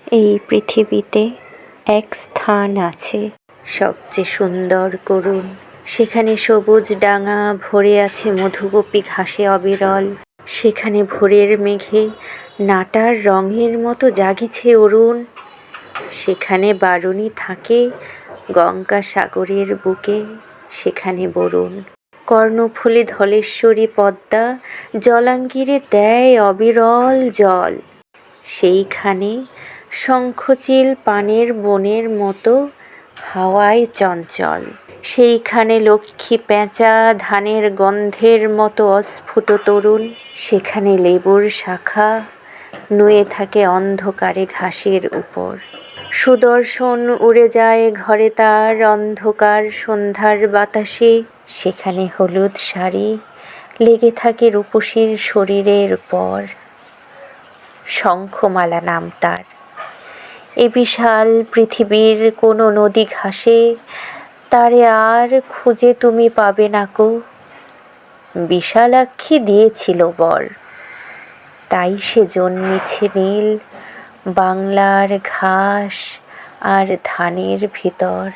এই পৃথিবীতে এক স্থান আছে সবচেয়ে সুন্দর করুণ, সেখানে সবুজ ডাঙা ভরে আছে মধুগোপী ঘাসে অবিরল। সেখানে ভোরের মেঘে নাটার রঙের মতো জাগিছে অরুণ। সেখানে বারুণী থাকে গঙ্গাসাগরের বুকে, সেখানে বরুণ। কর্ণফুলী ধলেশ্বরী পদ্মা জলাঙ্গিরে দেয় অবিরল জল। সেইখানে শঙ্খচিল পানের বনের মতো হাওয়ায় চঞ্চল। সেইখানে লক্ষ্মী পেঁচা ধানের গন্ধের মতো অস্ফুট তরুণ। সেখানে লেবুর শাখা নুয়ে থাকে অন্ধকারে ঘাসের উপর। সুদর্শন উড়ে যায় ঘরে তার অন্ধকার সন্ধ্যার বাতাসে। সেখানে হলুদ শাড়ি লেগে থাকে রূপসীর শরীরের উপর। শঙ্খমালা নাম তার। এ বিশাল পৃথিবীর কোনো নদী ঘাসে তারে আর খুঁজে তুমি পাবে না কো। বিশালাক্ষী দিয়েছিল বর, তাই সে জন্মেছে নীল বাংলার ঘাস আর ধানের ভিতর।